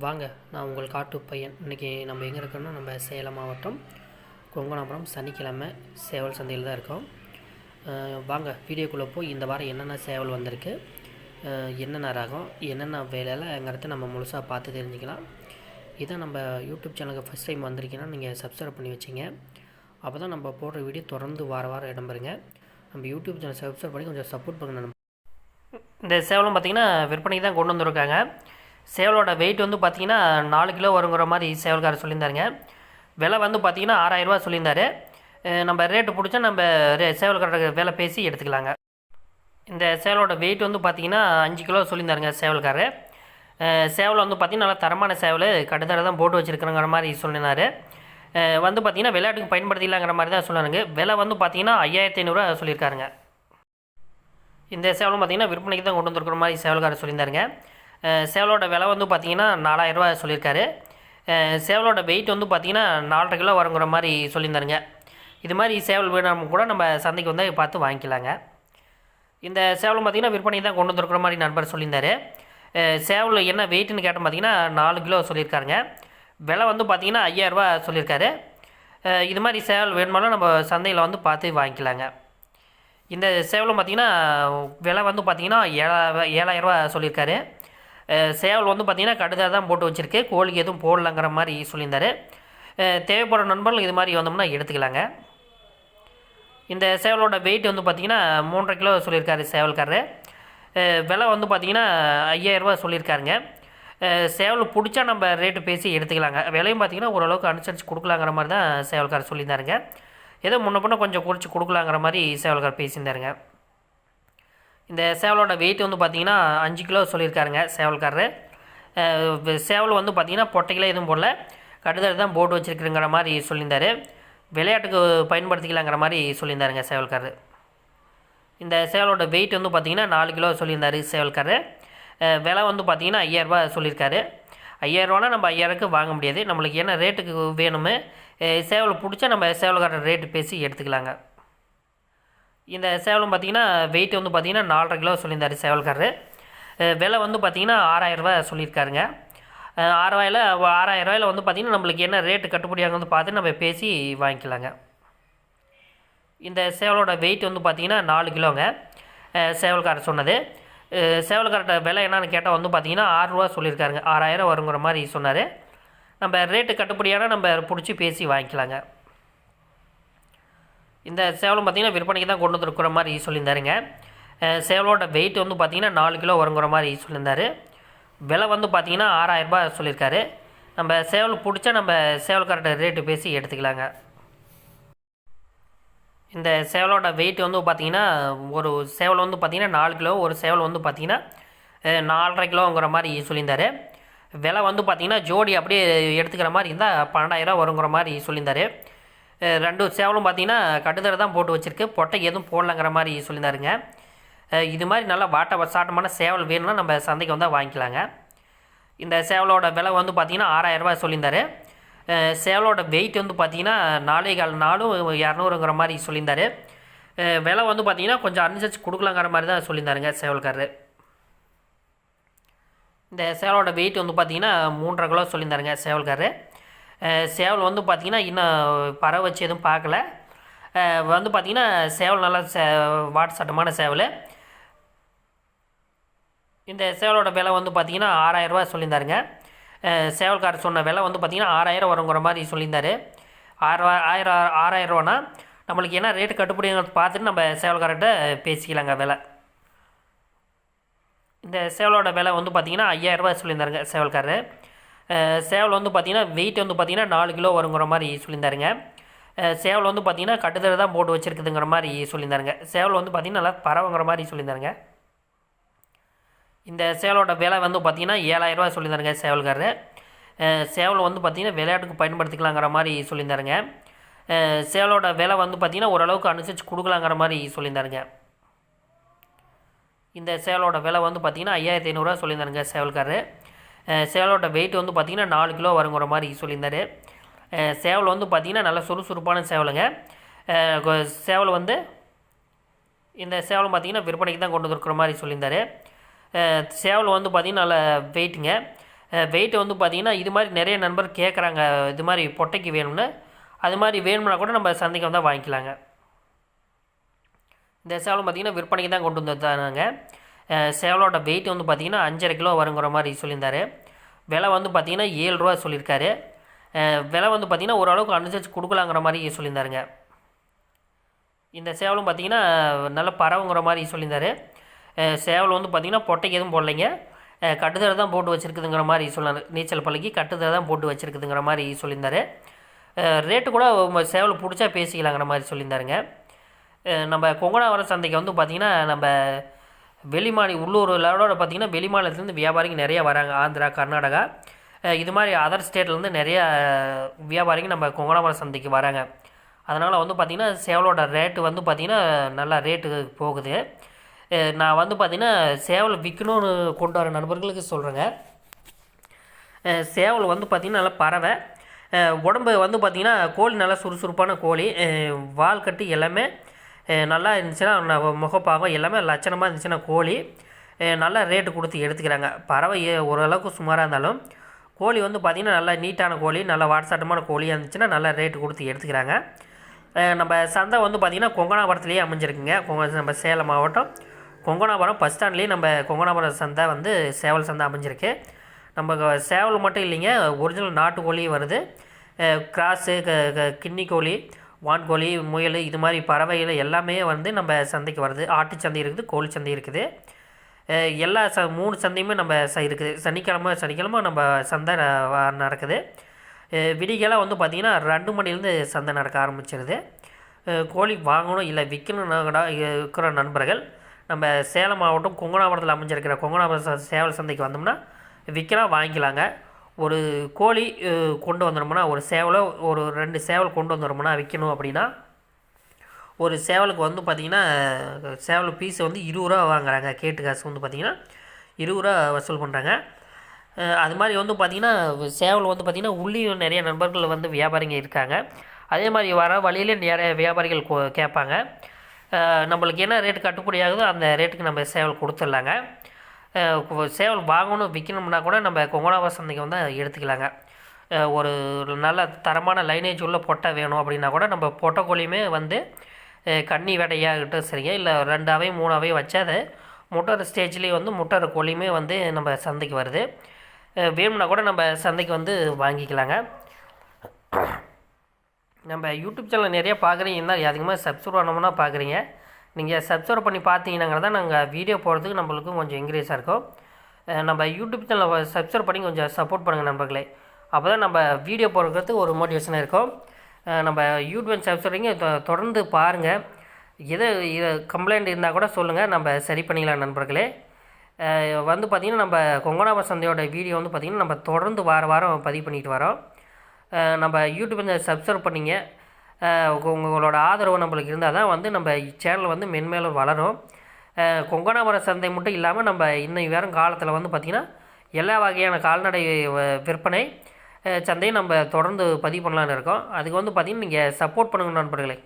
வாங்க, நான் உங்கள் காட்டு பையன். இன்றைக்கி நம்ம எங்கே இருக்கோம்னா, நம்ம சேலம் மாவட்டம் கொங்கனாபுரம் சனிக்கிழமை சேவல் சந்தையில் தான் இருக்கோம். வாங்க வீடியோக்குள்ளே போய் இந்த வாரம் என்னென்ன சேவல் வந்திருக்கு, என்னென்ன ரகம், என்னென்ன வேலைங்கிறத நம்ம முழுசாக பார்த்து தெரிஞ்சுக்கலாம். இதை நம்ம யூடியூப் சேனலுக்கு ஃபஸ்ட் டைம் வந்திருக்கீங்கன்னா நீங்கள் சப்ஸ்கிரைப் பண்ணி வச்சிங்க. அப்போ தான் நம்ம போடுற வீடியோ தொடர்ந்து வாரம் இடம்பெறுங்க. நம்ம யூடியூப் சேனல் சப்ஸ்கிரைப் பண்ணி கொஞ்சம் சப்போர்ட் பண்ணுங்கள். இந்த சேவலும் பார்த்திங்கன்னா விற்பனைக்கு தான் கொண்டு வந்திருக்காங்க. சேவலோட வெயிட் வந்து பார்த்திங்கன்னா 4 கிலோ வருங்கிற மாதிரி சேவல்காரர் சொல்லியிருந்தாருங்க. விலை வந்து பார்த்திங்கன்னா 6000 ரூபா சொல்லியிருந்தார். நம்ம ரேட்டு பிடிச்சா நம்ம சேவல்காரர் விலை பேசி எடுத்துக்கலாங்க. இந்த சேவலோட வெயிட் வந்து பார்த்திங்கன்னா 5 கிலோ சொல்லியிருந்தாருங்க சேவல்காரர். சேவல் வந்து பார்த்திங்கன்னா நல்லா தரமான சேவல், கடுதரை தான் போட்டு வச்சுருக்குறங்கிற மாதிரி சொல்லினார். வந்து பார்த்திங்கன்னா விளையாட்டுக்கு பயன்படுத்திக்கலாங்கிற மாதிரி தான் சொன்னாருங்க. விலை வந்து பார்த்திங்கன்னா 5500 ரூபா சொல்லியிருக்காருங்க. இந்த சேவலும் பார்த்திங்கன்னா விற்பனைக்கு தான் கொண்டு வந்துருக்கிற மாதிரி சேவல்காரர் சொல்லியிருந்தாருங்க. சேவலோட விலை வந்து பார்த்திங்கன்னா 4000 ரூபா சொல்லியிருக்காரு. சேவலோட வெயிட் வந்து பார்த்திங்கன்னா 4.5 கிலோ வருங்கிற மாதிரி சொல்லியிருந்தாருங்க. இது மாதிரி சேவல் வேணும் கூட நம்ம சந்தைக்கு வந்து பார்த்து வாங்கிக்கலாங்க. இந்த சேவலும் பார்த்திங்கன்னா விற்பனை தான் கொண்டு வந்துருக்கிற மாதிரி நண்பர் சொல்லியிருந்தார். சேவல் என்ன வெயிட்டுன்னு கேட்டோம் பார்த்திங்கன்னா 4 கிலோ சொல்லியிருக்காருங்க. விலை வந்து பார்த்திங்கன்னா 5000 ரூபா சொல்லியிருக்காரு. இது மாதிரி சேவல் வேணுமாலும் நம்ம சந்தையில் வந்து பார்த்து வாங்கிக்கலாங்க. இந்த சேவலும் பார்த்திங்கன்னா விலை வந்து பார்த்திங்கன்னா 7000 ரூபா சொல்லியிருக்காரு. சேவல் வந்து பார்த்திங்கன்னா கடுதாக தான் போட்டு வச்சுருக்கு, கோழிக்கு எதுவும் போடலங்கிற மாதிரி சொல்லியிருந்தார். தேவைப்படுற நண்பர்கள் இது மாதிரி வந்தோம்னா எடுத்துக்கலாங்க. இந்த சேவலோட வெயிட் வந்து பார்த்திங்கன்னா 3.5 கிலோ சொல்லியிருக்காரு சேவல்காரரு. விலை வந்து பார்த்திங்கன்னா 5000 ரூபா சொல்லியிருக்காருங்க. சேவல் பிடிச்சா நம்ம ரேட்டு பேசி எடுத்துக்கலாங்க. விலையும் பார்த்திங்கன்னா ஓரளவுக்கு அனுசரித்து கொடுக்கலாங்கிற மாதிரி தான் சேவல்காரர் சொல்லியிருந்தாருங்க. ஏதோ முன்ன பின்ன கொஞ்சம் குறித்து கொடுக்கலாங்கிற மாதிரி சேவல்காரர் பேசியிருந்தாருங்க. இந்த சேவலோட வெயிட் வந்து பார்த்திங்கன்னா 5 கிலோ சொல்லியிருக்காருங்க சேவல்காரரு. சேவல் வந்து பார்த்திங்கன்னா பொட்டைக்கில் எதுவும் போடல, கடுதல் தான் போட்டு வச்சுருக்குங்கிற மாதிரி சொல்லியிருந்தார். விளையாட்டுக்கு பயன்படுத்திக்கலாங்கிற மாதிரி சொல்லியிருந்தாருங்க சேவல்காரரு. இந்த சேவலோட வெயிட் வந்து பார்த்திங்கன்னா 4 கிலோ சொல்லியிருந்தார் சேவல்காரரு. விலை வந்து பார்த்திங்கன்னா 5000 ரூபா சொல்லியிருக்காரு. 5000 ரூபானா நம்ம 5000க்கு வாங்க முடியாது. நம்மளுக்கு என்ன ரேட்டுக்கு வேணுமோ சேவல் பிடிச்சா நம்ம சேவல்காரர் ரேட்டு பேசி எடுத்துக்கலாங்க. இந்த சேவலும் பார்த்திங்கன்னா வெயிட் வந்து பார்த்திங்கன்னா 4.5 கிலோ சொல்லியிருந்தார் சேவல்காரரு. விலை வந்து பார்த்திங்கன்னா 6000 ரூபா சொல்லியிருக்காருங்க. 6000 ரூபாயில் வந்து பார்த்திங்கன்னா நம்மளுக்கு என்ன ரேட்டு கட்டுப்படியாக வந்து பார்த்து நம்ம பேசி வாங்கிக்கலாங்க. இந்த சேவலோட வெயிட் வந்து பார்த்திங்கன்னா 4 கிலோங்க சேவல்காரர் சொன்னது. சேவல்காரர்கிட்ட விலை என்னன்னு கேட்டால் வந்து பார்த்திங்கன்னா 6 ரூபா சொல்லியிருக்காருங்க. 6000 வருங்கிற மாதிரி சொன்னார். நம்ம ரேட்டு கட்டுப்படியான நம்ம பிடிச்சி பேசி வாங்கிக்கலாங்க. இந்த சேவலும் பார்த்திங்கன்னா விற்பனைக்கு தான் கொண்டு வந்துருக்கிற மாதிரி சொல்லியிருந்தாருங்க. சேவலோட வெயிட் வந்து பார்த்திங்கன்னா 4 கிலோ வருங்கிற மாதிரி சொல்லியிருந்தார். விலை வந்து பார்த்திங்கன்னா 6000 ரூபா சொல்லியிருக்காரு. நம்ம சேவல் பிடிச்சா நம்ம சேவல்காரர்கிட்ட ரேட்டு பேசி எடுத்துக்கலாங்க. இந்த சேவலோட வெயிட் வந்து பார்த்திங்கன்னா ஒரு சேவல் வந்து பார்த்திங்கன்னா 4 கிலோ, ஒரு சேவல் வந்து பார்த்திங்கன்னா 4.5 கிலோங்கிற மாதிரி சொல்லியிருந்தார். விலை வந்து பார்த்திங்கன்னா ஜோடி அப்படியே எடுத்துக்கிற மாதிரி இருந்தால் 12000 ரூபா வருங்கிற மாதிரி சொல்லியிருந்தார். 2 சேவலும் பார்த்திங்கன்னா கடுதரை தான் போட்டு வச்சுருக்கு, பொட்டைக்கு எதுவும் போடலங்கிற மாதிரி சொல்லியிருந்தாருங்க. இது மாதிரி நல்லா சாட்டமான சேவல் வேணும்னா நம்ம சந்தைக்கு வந்தால் வாங்கிக்கலாங்க. இந்த சேவலோட விலை வந்து பார்த்திங்கன்னா 6000 ரூபா சொல்லியிருந்தார். சேவலோட வெயிட் வந்து பார்த்திங்கன்னா 4.25 மாதிரி சொல்லியிருந்தார். விலை வந்து பார்த்திங்கன்னா கொஞ்சம் அனுசரித்து கொடுக்கலாங்கிற மாதிரி தான் சொல்லியிருந்தாருங்க சேவல்காரரு. இந்த சேவலோட வெயிட் வந்து பார்த்திங்கன்னா 3.5 கிலோ சொல்லியிருந்தாருங்க சேவல்காரரு. சேவல் வந்து பார்த்திங்கன்னா இன்னும் பறவை வச்சு எதுவும் பார்க்கல. வந்து பார்த்திங்கன்னா சேவல் நல்லா வாட்டு சட்டமான சேவல். இந்த சேவலோட விலை வந்து பார்த்திங்கன்னா 6000 ரூபா சொல்லியிருந்தாருங்க. சேவல்காரர் சொன்ன விலை வந்து பார்த்திங்கன்னா 6000 வருங்கிற மாதிரி சொல்லியிருந்தார். 6000 ரூபானா நம்மளுக்கு என்ன ரேட்டு கட்டுப்படிங்கிறத பார்த்துட்டு நம்ம சேவல்காரர்கிட்ட பேசிக்கலாங்க விலை. இந்த சேவலோட விலை வந்து பார்த்திங்கன்னா 5000 ரூபா சொல்லியிருந்தாருங்க சேவல்காரர். சேவல் வந்து பார்த்திங்கன்னா வெயிட் வந்து பார்த்திங்கன்னா 4 கிலோ வருங்கிற மாதிரி சொல்லியிருந்தாருங்க. சேவல் வந்து பார்த்திங்கன்னா கட்டுதரை தான் போட்டு வச்சுருக்குதுங்கிற மாதிரி சொல்லியிருந்தாருங்க. சேவல் வந்து பார்த்திங்கன்னா நல்லா பறவைங்கிற மாதிரி சொல்லியிருந்தாருங்க. இந்த சேவலோட விலை வந்து பார்த்திங்கன்னா 7000 ரூபா சொல்லியிருந்தாருங்க சேவல்காரர். சேவல் வந்து பார்த்திங்கன்னா விளையாட்டுக்கு பயன்படுத்திக்கலாங்கிற மாதிரி சொல்லியிருந்தாருங்க. சேவலோட விலை வந்து பார்த்திங்கன்னா ஓரளவுக்கு அனுசரித்து கொடுக்கலாங்கிற மாதிரி சொல்லியிருந்தாருங்க. இந்த சேவலோட விலை வந்து பார்த்திங்கன்னா 5500 ரூபா சொல்லியிருந்தாருங்க சேவல்காரர். சேவலோட வெயிட் வந்து பார்த்திங்கன்னா 4 கிலோ வருங்கிற மாதிரி சொல்லியிருந்தார். சேவல் வந்து பார்த்திங்கன்னா நல்ல சுறுசுறுப்பான சேவலுங்க. சேவல் வந்து இந்த சேவலும் பார்த்திங்கன்னா விற்பனைக்கு தான் கொண்டு வந்துருக்கிற மாதிரி சொல்லியிருந்தார். சேவல் வந்து பார்த்திங்கன்னா நல்ல வெயிட்டுங்க. வெயிட் வந்து பார்த்திங்கன்னா இது மாதிரி நிறைய நண்பர் கேட்குறாங்க, இது மாதிரி பொட்டைக்கு வேணும்னு. அது மாதிரி வேணும்னா கூட நம்ம சந்தைக்கு வந்தால் வாங்கிக்கலாங்க. இந்த சேவலும் பார்த்திங்கன்னா விற்பனைக்கு தான் கொண்டு வந்தாங்க. சேவலோட வெயிட் வந்து பார்த்திங்கன்னா 5.5 கிலோ வருங்கிற மாதிரி சொல்லியிருந்தார். விலை வந்து பார்த்திங்கன்னா 7 ரூபா சொல்லியிருக்காரு. விலை வந்து பார்த்திங்கன்னா ஓரளவுக்கு அனுசரித்து கொடுக்கலாங்கிற மாதிரி சொல்லியிருந்தாருங்க. இந்த சேவலும் பார்த்திங்கன்னா நல்ல பறவைங்கிற மாதிரி சொல்லியிருந்தார். சேவல் வந்து பார்த்திங்கன்னா பொட்டைக்கு எதுவும் போடலைங்க, கட்டுத்தரை தான் போட்டு வச்சுருக்குதுங்கிற மாதிரி சொன்னார். நீச்சல் பழகி கட்டுத்தரை தான் போட்டு வச்சுருக்குதுங்கிற மாதிரி சொல்லியிருந்தார். ரேட்டு கூட சேவல் பிடிச்சா பேசிக்கலாங்கிற மாதிரி சொல்லியிருந்தாருங்க. நம்ம கொங்கனாவரம் சந்தைக்கு வந்து பார்த்திங்கன்னா நம்ம உள்ளூரில் பார்த்திங்கன்னா வெளி மாநிலத்துலேருந்து வியாபாரிங்க நிறையா வராங்க. ஆந்திரா, கர்நாடகா இது மாதிரி அதர் ஸ்டேட்லேருந்து நிறையா வியாபாரிங்க நம்ம கொங்கனாவரம் சந்தைக்கு வராங்க. அதனால் வந்து பார்த்திங்கன்னா சேவலோட ரேட்டு வந்து பார்த்திங்கன்னா நல்லா ரேட்டு போகுது. நான் வந்து பார்த்திங்கன்னா சேவல் விற்கணும்னு கொண்டு வர நண்பர்களுக்கு சொல்கிறேங்க. சேவல் வந்து பார்த்திங்கன்னா நல்லா பறவை, உடம்பு வந்து பார்த்திங்கன்னா கோழி நல்லா சுறுசுறுப்பான கோழி, வால் கட்டு எல்லாமே நல்லா இருந்துச்சுன்னா முகப்பாகம் எல்லாமே லட்சணமாக இருந்துச்சுன்னா கோழி நல்லா ரேட்டு கொடுத்து எடுத்துக்கிறாங்க. பறவை ஓரளவுக்கு சுமாராக இருந்தாலும் கோழி வந்து பார்த்திங்கன்னா நல்லா நீட்டான கோழி, நல்லா வாட்சாட்டமான கோழியாக இருந்துச்சுன்னா நல்லா ரேட்டு கொடுத்து எடுத்துக்கிறாங்க. நம்ம சந்தை வந்து பார்த்திங்கன்னா கொங்கனாபுரத்துலேயே அமைஞ்சிருக்குங்க. நம்ம சேலம் மாவட்டம் கொங்கனாபுரம் பஸ் ஸ்டாண்ட்லேயே நம்ம கொங்கனாபுரம் சந்தை வந்து சேவல் சந்தை அமைஞ்சிருக்கு. நம்ம சேவல் மட்டும் இல்லைங்க, ஒரிஜினல் நாட்டுக்கோழியும் வருது. கிராஸு, கின்னி கோழி, வான்கோழி, முயல் இது மாதிரி பறவைகள் எல்லாமே வந்து நம்ம சந்தைக்கு வருது. ஆட்டு சந்தை இருக்குது, கோழி சந்தை இருக்குது. எல்லா 3 சந்தையுமே நம்ம இருக்குது. சனிக்கிழமை நம்ம சந்தை நடக்குது. விடிகெல்லாம் வந்து பார்த்திங்கன்னா 2 மணிலேருந்து சந்தை நடக்க ஆரம்பிச்சிருது. கோழி வாங்கணும் இல்லை விற்கணும்னா இருக்கிற நண்பர்கள் நம்ம சேலம் மாவட்டம் கொங்கனாபுரத்தில் அமைஞ்சிருக்கிற கொங்கனாபுரம் சேவல் சந்தைக்கு வந்தோம்னா விற்கலாம், வாங்கிக்கலாங்க. ஒரு கோழி கொண்டு வந்துடும்னா, ஒரு சேவலை ஒரு 2 சேவல் கொண்டு வந்துடும்னா விற்கணும் அப்படின்னா ஒரு சேவலுக்கு வந்து பார்த்திங்கன்னா சேவல் பீஸை வந்து 20 ரூபா வாங்குறாங்க. கேட்டு காசு வந்து பார்த்திங்கன்னா 20 ரூபா வசூல் பண்ணுறாங்க. அது மாதிரி வந்து பார்த்திங்கன்னா சேவல் வந்து பார்த்திங்கன்னா உள்ளியும் நிறைய நண்பர்கள் வந்து வியாபாரிங்க இருக்காங்க. அதே மாதிரி வர வழியிலே நிறைய வியாபாரிகள் கேட்பாங்க. நம்மளுக்கு என்ன ரேட்டு கட்டுப்படி ஆகுதோ அந்த ரேட்டுக்கு நம்ம சேவல் கொடுத்துட்லாங்க. சேவல் வாங்கணும் விற்கணும்னா கூட நம்ம கொங்கனாபுரம் சந்தைக்கு வந்து எடுத்துக்கலாங்க. ஒரு நல்ல தரமான லைனேஜ் உள்ள பொட்டை வேணும் அப்படின்னா கூட நம்ம பொட்டை கோழியுமே வந்து கன்னி வேட்டையாகட்டும் சரிங்க, இல்லை 2 3 வச்சு அதை முட்டை ஸ்டேஜ்லேயே வந்து முட்டை கோழியுமே வந்து நம்ம சந்தைக்கு வருது. வேணும்னா கூட நம்ம சந்தைக்கு வந்து வாங்கிக்கலாங்க. நம்ம யூடியூப் சேனல் நிறைய பார்க்குறீங்கன்னா அதிகமாக சப்ஸ்கிரைப் பண்ணோம்னா பார்க்குறீங்க. நீங்கள் சப்ஸ்கிரைப் பண்ணி பார்த்தீங்கன்னாங்க தான் நாங்கள் வீடியோ போடுறதுக்கு நம்மளுக்கும் கொஞ்சம் என்கரேஜாக இருக்கும். நம்ம யூடியூப் சேனலை சப்ஸ்கிரைப் பண்ணி கொஞ்சம் சப்போர்ட் பண்ணுங்கள் நண்பர்களே. அப்போ தான் நம்ம வீடியோ போடுறதுக்கு ஒரு மோட்டிவேஷனாக இருக்கும். நம்ம யூடியூப் சப்ஸ்கிரைபிங்க தொடர்ந்து பாருங்கள். எது கம்ப்ளைண்ட் இருந்தால் கூட சொல்லுங்கள், நம்ம சரி பண்ணிக்கலாம் நண்பர்களே. வந்து பார்த்திங்கன்னா நம்ம கொங்கனாபுரம் சந்தையோட வீடியோ வந்து பார்த்திங்கன்னா நம்ம தொடர்ந்து வாரம் பதிவு பண்ணிட்டு வரோம். நம்ம யூடியூப் சப்ஸ்கிரைப் பண்ணிங்க. உங்களோட ஆதரவு நம்மளுக்கு இருந்தால் தான் வந்து நம்ம சேனல் வந்து மென்மேலும் வளரும். கொங்கனாபுரம் சந்தை மட்டும் இல்லாமல் நம்ம இன்னும் வேறு காலத்தில் வந்து பார்த்திங்கன்னா எல்லா வகையான கால்நடை விற்பனை சந்தையும் நம்ம தொடர்ந்து பதிவு பண்ணலான்னு இருக்கோம். அதுக்கு வந்து பார்த்திங்கன்னா நீங்கள் சப்போர்ட் பண்ணுங்க நண்பர்களே.